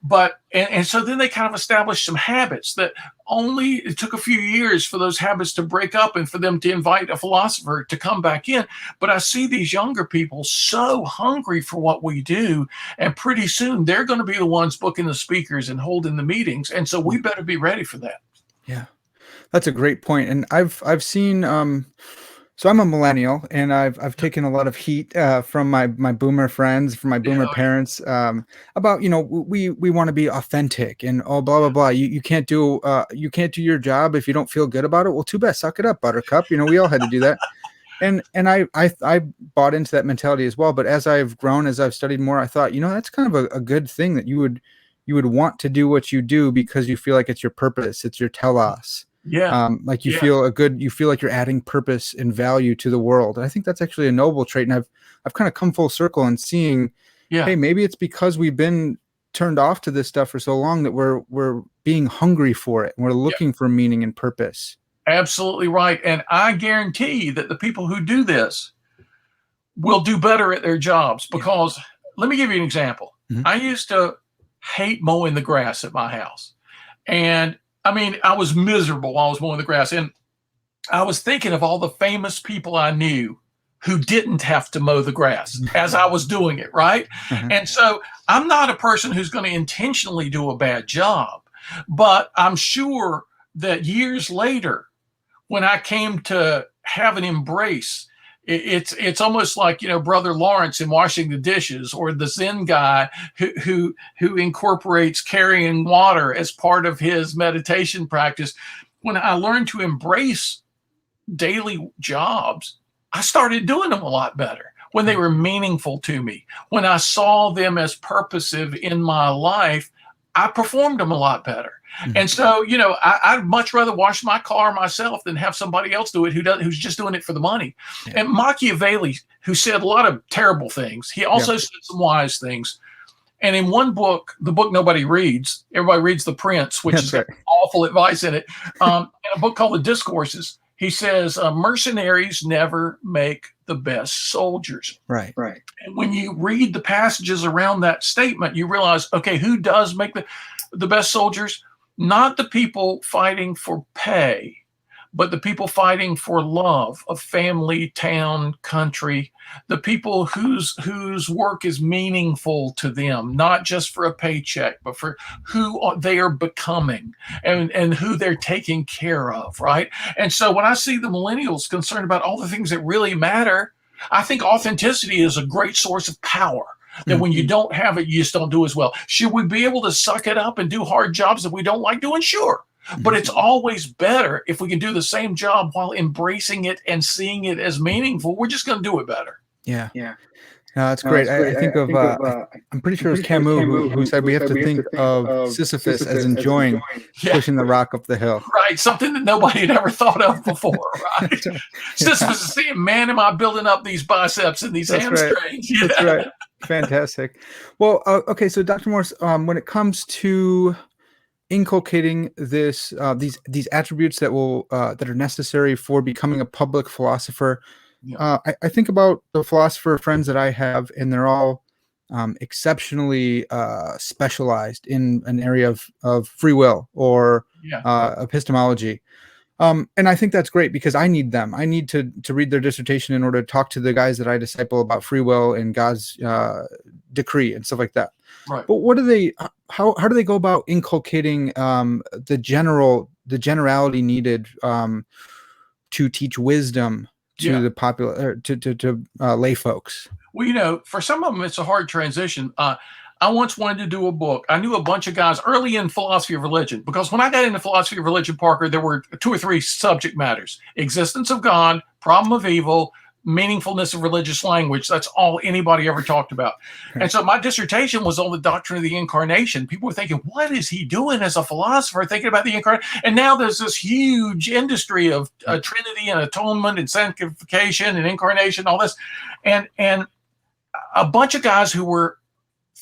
But so then they kind of established some habits that it took a few years for those habits to break up and for them to invite a philosopher to come back in. But I see these younger people so hungry for what we do, and pretty soon they're going to be the ones booking the speakers and holding the meetings. And so we better be ready for that. Yeah, that's a great point. And I've seen so I'm a millennial, and I've taken a lot of heat from my boomer friends, from my boomer parents, about we want to be authentic and blah blah blah. You can't do your job if you don't feel good about it. Well, too bad. Suck it up, Buttercup. We all had to do that. And I bought into that mentality as well. But as I've grown, as I've studied more, I thought that's kind of a good thing, that you would want to do what you do because you feel like it's your purpose, it's your telos. Yeah. Like you feel like you're adding purpose and value to the world. And I think that's actually a noble trait. And I've kind of come full circle and seeing, hey, maybe it's because we've been turned off to this stuff for so long that we're being hungry for it, and we're looking for meaning and purpose. Absolutely right. And I guarantee that the people who do this will do better at their jobs, because let me give you an example. I used to hate mowing the grass at my house. And I mean, I was miserable while I was mowing the grass. And I was thinking of all the famous people I knew who didn't have to mow the grass as I was doing it, right? And so I'm not a person who's going to intentionally do a bad job. But I'm sure that years later, when I came to have an embrace, it's almost like Brother Lawrence in washing the dishes, or the Zen guy who incorporates carrying water as part of his meditation practice. When I learned to embrace daily jobs, I started doing them a lot better when they were meaningful to me. When I saw them as purposive in my life, I performed them a lot better. And so, I'd much rather wash my car myself than have somebody else do it who's just doing it for the money. And Machiavelli, who said a lot of terrible things, he also said some wise things. And in one book, the book nobody reads, everybody reads The Prince, which has got awful advice in it. In a book called The Discourses, he says, mercenaries never make the best soldiers. Right. And when you read the passages around that statement, you realize, okay, who does make the best soldiers? Not the people fighting for pay, but the people fighting for love of family, town, country, the people whose work is meaningful to them, not just for a paycheck, but for who they are becoming and who they're taking care of, right? And so when I see the millennials concerned about all the things that really matter, I think authenticity is a great source of power. That when you don't have it, you just don't do as well. Should we be able to suck it up and do hard jobs that we don't like doing? Sure. But it's always better if we can do the same job while embracing it and seeing it as meaningful. We're just going to do it better. Yeah. That's great. I think of, I'm pretty sure it was Camus who said we have to think of Sisyphus as enjoying pushing the rock up the hill. Right. Something that nobody had ever thought of before, right? Sisyphus is saying, man, am I building up these biceps and these hamstrings? Right. That's right. Fantastic. Well, okay. So Dr. Morse, when it comes to inculcating these attributes that are necessary for becoming a public philosopher, I think about the philosopher friends that I have, and they're all exceptionally specialized in an area of free will or epistemology. And I think that's great because I need them. I need to read their dissertation in order to talk to the guys that I disciple about free will and God's decree and stuff like that. Right. But what do they? How do they go about inculcating the generality needed to teach wisdom to the popular to lay folks? Well, for some of them, it's a hard transition. I once wanted to do a book. I knew a bunch of guys early in philosophy of religion, because when I got into philosophy of religion, Parker, there were 2 or 3 subject matters: existence of God, problem of evil, meaningfulness of religious language. That's all anybody ever talked about. Okay. And so my dissertation was on the doctrine of the incarnation. People were thinking, what is he doing as a philosopher thinking about the incarnation? And now there's this huge industry of Trinity and atonement and sanctification and incarnation, all this. And a bunch of guys who were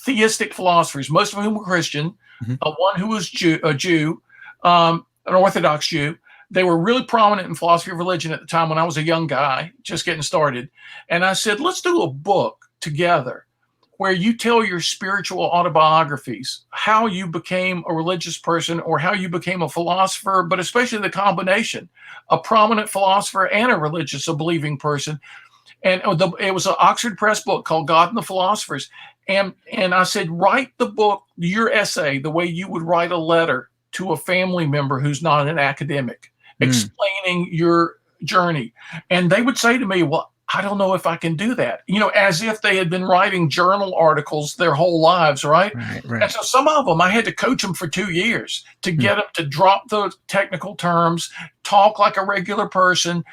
theistic philosophers, most of whom were Christian, one who was a Jew, an Orthodox Jew. They were really prominent in philosophy of religion at the time when I was a young guy, just getting started. And I said, let's do a book together where you tell your spiritual autobiographies, how you became a religious person or how you became a philosopher, but especially the combination, a prominent philosopher and a religious, a believing person. And it was an Oxford Press book called God and the Philosophers. And I said, write the book, your essay, the way you would write a letter to a family member who's not an academic, explaining your journey. And they would say to me, well, I don't know if I can do that, as if they had been writing journal articles their whole lives, right? Right. And so some of them, I had to coach them for 2 years to get them to drop the technical terms, talk like a regular person.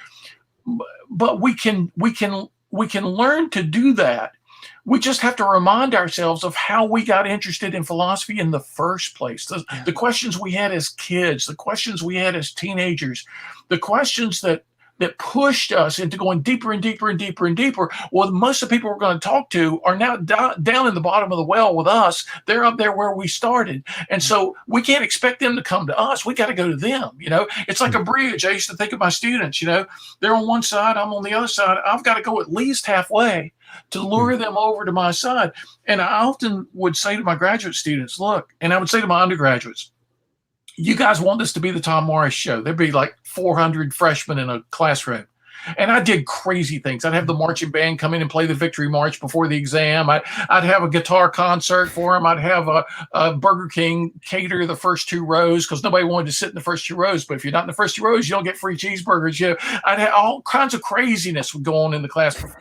But we can learn to do that. We just have to remind ourselves of how we got interested in philosophy in the first place. The questions we had as kids, the questions we had as teenagers, the questions that pushed us into going deeper and deeper and deeper and deeper. Well, most of the people we're going to talk to are now down in the bottom of the well with us. They're up there where we started. And so we can't expect them to come to us. We got to go to them. It's like a bridge. I used to think of my students, they're on one side, I'm on the other side. I've got to go at least halfway to lure them over to my side. And I often would say to my graduate students, look, and I would say to my undergraduates, you guys want this to be the Tom Morris show. There'd be like 400 freshmen in a classroom. And I did crazy things. I'd have the marching band come in and play the victory march before the exam. I'd have a guitar concert for them. I'd have a Burger King cater the first 2 rows because nobody wanted to sit in the first 2 rows. But if you're not in the first 2 rows, you don't get free cheeseburgers. I'd have all kinds of craziness would go on in the class for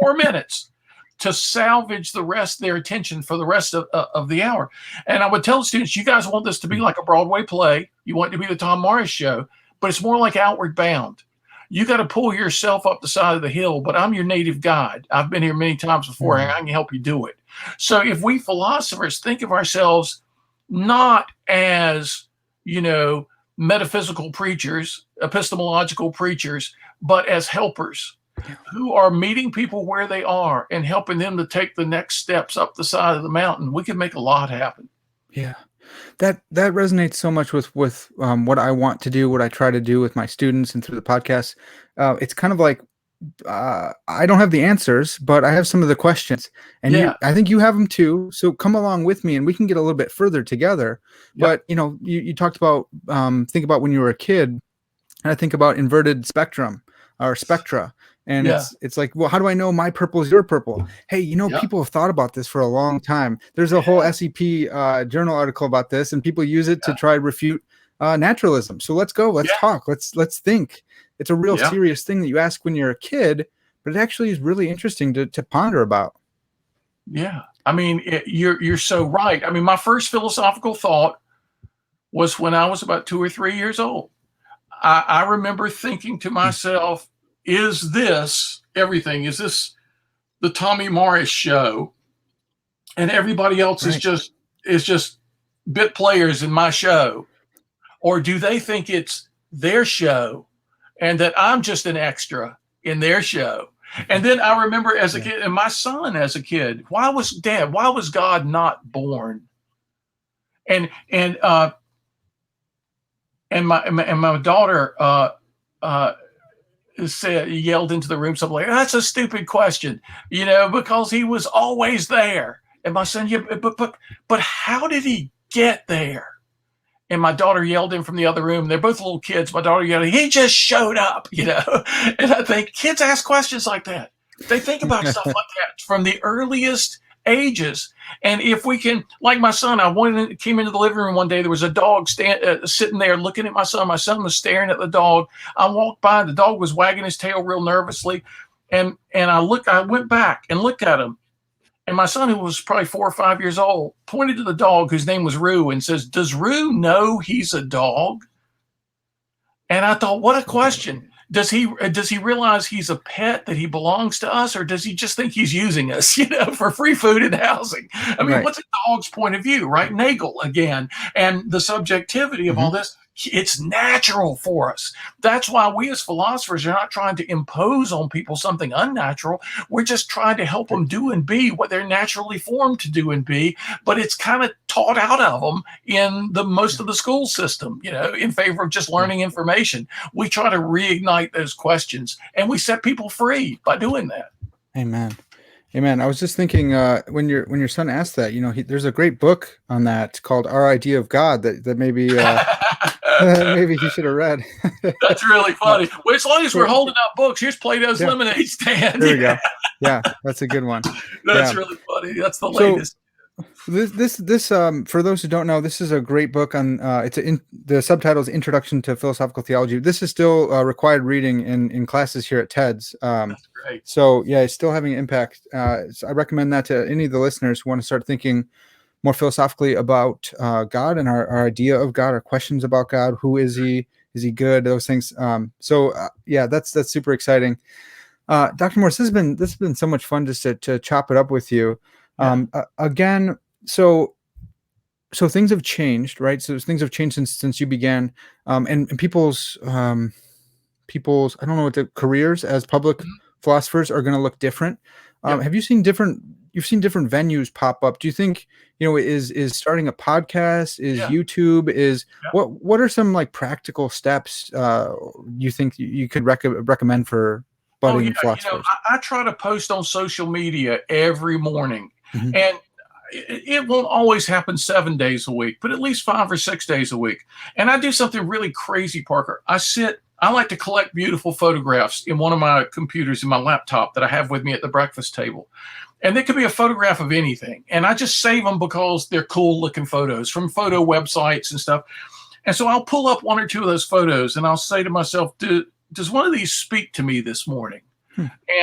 4 minutes to salvage the rest of their attention for the rest of the hour. And I would tell the students, you guys want this to be like a Broadway play. You want it to be the Tom Morris show, but it's more like Outward Bound. You got to pull yourself up the side of the hill, but I'm your native guide. I've been here many times before, and I can help you do it. So if we philosophers think of ourselves not as, metaphysical preachers, epistemological preachers, but as helpers, who are meeting people where they are and helping them to take the next steps up the side of the mountain, we can make a lot happen. Yeah. That resonates so much with what I want to do, what I try to do with my students and through the podcast. It's kind of like I don't have the answers, but I have some of the questions, and Yeah. I think you have them too. So come along with me, and we can get a little bit further together. Yep. But you talked about think about when you were a kid, and I think about inverted spectrum or spectra. And Yeah. it's like, well, how do I know my purple is your purple? Hey, Yep. people have thought about this for a long time. There's a whole SEP journal article about this, and people use it to try to refute naturalism. So let's go. Let's talk. Let's think. It's a real serious thing that you ask when you're a kid, but it actually is really interesting to ponder about. Yeah. I mean, you're so right. I mean, my first philosophical thought was when I was about 2 or 3 years old. I remember thinking to myself, is this everything? Is this the Tommy Morris show? And everybody else is just bit players in my show? Or do they think it's their show and that I'm just an extra in their show? And then I remember as a kid, and my son as a kid, why was God not born? And my daughter yelled into the room something like, "That's a stupid question," because he was always there. And my son, but how did he get there? And my daughter yelled in from the other room. They're both little kids. My daughter yelled, "He just showed up," And I think kids ask questions like that. They think about stuff like that from the earliest ages. And if we can, like my son, came into the living room one day. There was a dog sitting there looking at my son. My son was staring at the dog. I walked by. The dog was wagging his tail real nervously. And I went back and looked at him. And my son, who was probably 4 or 5 years old, pointed to the dog whose name was Rue and says, "Does Rue know he's a dog?" And I thought, what a question. Does he realize he's a pet, that he belongs to us, or does he just think he's using us, for free food and housing? I mean, what's a dog's point of view, right? Nagel again, and the subjectivity of all this. It's natural for us. That's why we as philosophers are not trying to impose on people something unnatural. We're just trying to help them do and be what they're naturally formed to do and be. But it's kind of taught out of them in most of the school system, in favor of just learning information. We try to reignite those questions, and we set people free by doing that. Amen. I was just thinking when your son asked that, there's a great book on that called Our Idea of God that maybe maybe he should have read. That's really funny. Well, as long as we're holding up books, here's Plato's lemonade stand. There we go. Yeah, that's a good one. That's really funny. That's the latest. This for those who don't know, this is a great book on the subtitle is Introduction to Philosophical Theology. This is still required reading in classes here at TEDS. That's great. So yeah, it's still having an impact. So I recommend that to any of the listeners who want to start thinking more philosophically about God and our idea of God, our questions about God. Who is he? Is he good? Those things. Yeah, that's super exciting. Dr. Morris, this has been so much fun just to chop it up with you. Again, so things have changed, right? So things have changed since you began, and people's I don't know what the careers as public philosophers are going to look different. Have you seen you've seen different venues pop up? Do you think, is starting a podcast, is YouTube, what are some like practical steps you think you could recommend for budding philosophers? I try to post on social media every morning. And it won't always happen 7 days a week, but at least 5 or 6 days a week. And I do something really crazy, Parker. I like to collect beautiful photographs in one of my computers in my laptop that I have with me at the breakfast table. And there could be a photograph of anything. And I just save them because they're cool looking photos from photo websites and stuff. And so I'll pull up 1 or 2 of those photos and I'll say to myself, does one of these speak to me this morning?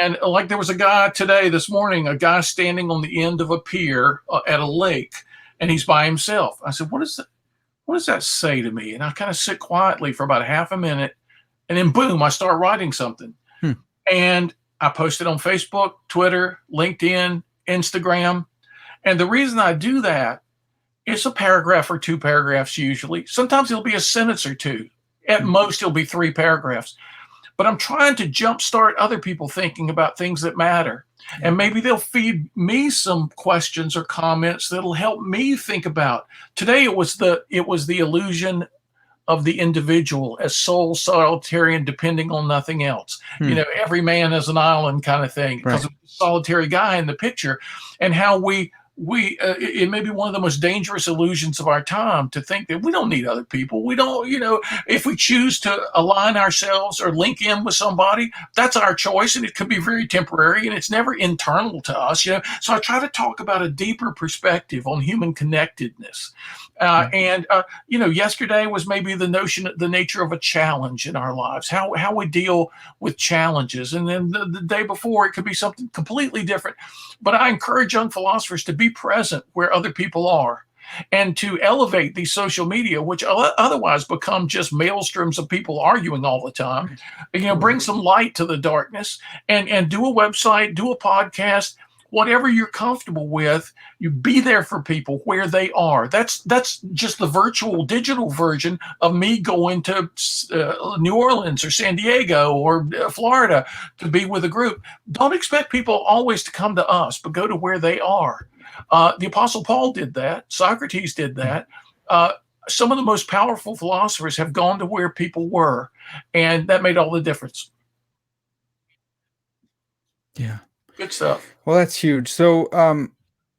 And like there was a guy this morning, a guy standing on the end of a pier at a lake, and he's by himself. I said, what does that say to me? And I kind of sit quietly for about half a minute, and then boom, I start writing something. And I post it on Facebook, Twitter, LinkedIn, Instagram. And the reason I do that, it's a paragraph or 2 paragraphs usually. Sometimes it'll be a sentence or 2. At most, it'll be 3 paragraphs. but I'm trying to jumpstart other people thinking about things that matter. Yeah. And maybe they'll feed me some questions or comments that'll help me think about. Today it was the illusion of the individual as sole solitary and depending on nothing else. Every man is an island kind of thing, because Right. of the solitary guy in the picture, and how it may be one of the most dangerous illusions of our time to think that we don't need other people. We don't, if we choose to align ourselves or link in with somebody, that's our choice, and it could be very temporary, and it's never internal to us. So I try to talk about a deeper perspective on human connectedness. Yesterday was maybe the nature of a challenge in our lives, how we deal with challenges. And then the day before, it could be something completely different. But I encourage young philosophers to be present where other people are, and to elevate these social media, which otherwise become just maelstroms of people arguing all the time. Bring some light to the darkness, and do a website, do a podcast, whatever you're comfortable with. You be there for people where they are. That's just the virtual digital version of me going to New Orleans or San Diego or Florida to be with a group. Don't expect people always to come to us, but go to where they are. The Apostle Paul did that. Socrates did that. Some of the most powerful philosophers have gone to where people were, and that made all the difference. Yeah. Good stuff. Well, that's huge. So,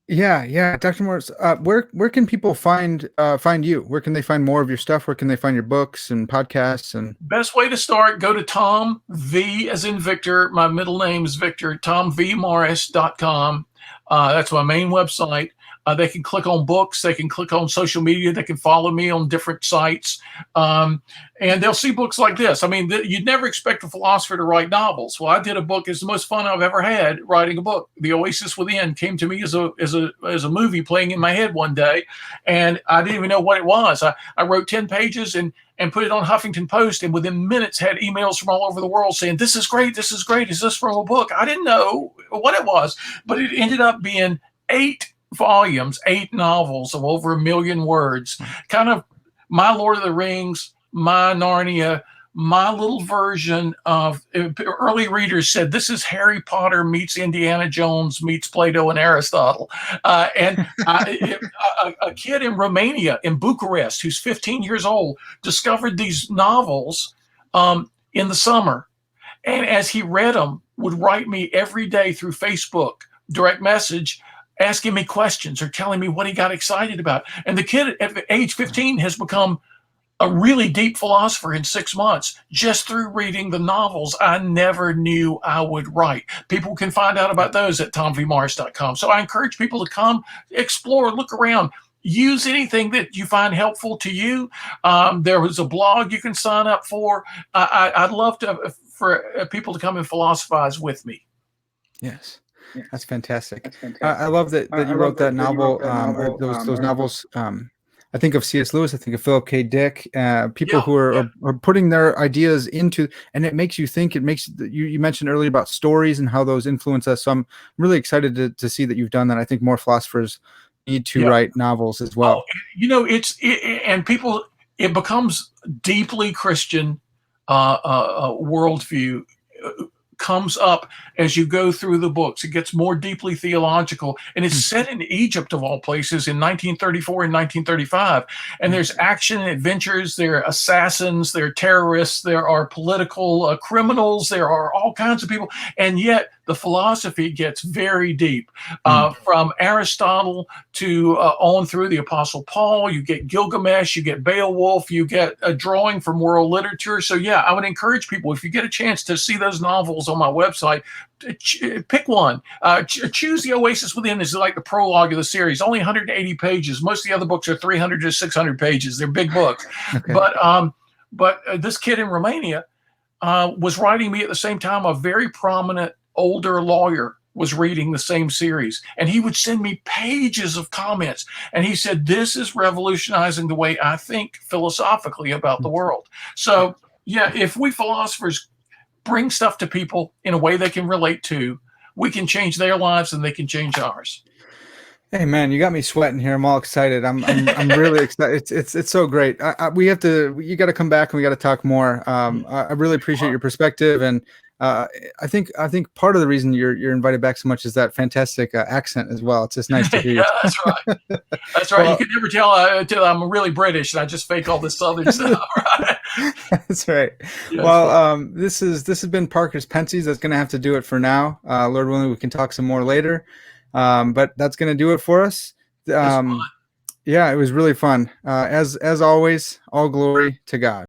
yeah, Dr. Morris, where can people find you? Where can they find more of your stuff? Where can they find your books and podcasts? And best way to start, go to Tom V as in Victor. My middle name is Victor. TomVMorris.com. That's my main website. They can click on books. They can click on social media. They can follow me on different sites. And they'll see books like this. I mean, you'd never expect a philosopher to write novels. Well, I did a book. It's the most fun I've ever had writing a book. The Oasis Within came to me as a movie playing in my head one day, and I didn't even know what it was. I wrote 10 pages and put it on Huffington Post, and within minutes had emails from all over the world saying, "This is great. This is great. Is this from a book?" I didn't know what it was, but it ended up being 8 volumes, 8 novels of over 1 million words, kind of my Lord of the Rings, my Narnia, my little version of. Early readers said this is Harry Potter meets Indiana Jones meets Plato and Aristotle. A kid in Romania, in Bucharest, who's 15 years old, discovered these novels in the summer, and as he read them, would write me every day through Facebook, direct message, asking me questions or telling me what he got excited about. And the kid at age 15 has become a really deep philosopher in 6 months just through reading the novels I never knew I would write. People can find out about those at tomvmorris.com. So I encourage people to come, explore, look around, use anything that you find helpful to you. There was a blog you can sign up for. I'd love for people to come and philosophize with me. yes. That's fantastic. I love that you wrote that novel, or those novels. I think of C.S. Lewis. I think of Philip K. Dick. People who are putting their ideas into, and it makes you think. It makes you mentioned earlier about stories and how those influence us. So I'm really excited to see that you've done that. I think more philosophers need to write novels as well. And people, it becomes deeply Christian worldview. Comes up as you go through the books. It gets more deeply theological, and it's set in Egypt of all places in 1934 and 1935. And there's action and adventures. There are assassins, there are terrorists, there are political criminals, there are all kinds of people. And yet the philosophy gets very deep, from Aristotle to on through the Apostle Paul. You get Gilgamesh, you get Beowulf, you get a drawing from world literature. So yeah, I would encourage people, if you get a chance to see those novels on my website, pick one. Choose The Oasis Within. Is like the prologue of the series, only 180 pages. Most of the other books are 300 to 600 pages. They're big books. Okay. But this kid in Romania was writing me at the same time. A very prominent older lawyer was reading the same series, and he would send me pages of comments, and he said, "This is revolutionizing the way I think philosophically about the world." So yeah, if we philosophers bring stuff to people in a way they can relate to, we can change their lives and they can change ours. Hey man, you got me sweating here. I'm all excited. I'm really excited. It's so great. We have to. You got to come back and we got to talk more. I really appreciate your perspective, and uh, I think part of the reason you're invited back so much is that fantastic accent as well. It's just nice to hear Yeah, you. that's right. That's right. You Well, can never tell I'm really British and I just fake all this Southern stuff, right? that's right. Yeah, it's Well, fun. this has been Parker's Pensies. That's going to have to do it for now. Lord willing, we can talk some more later. But that's going to do it for us. It's fun. Yeah, it was really fun. As always, all glory to God.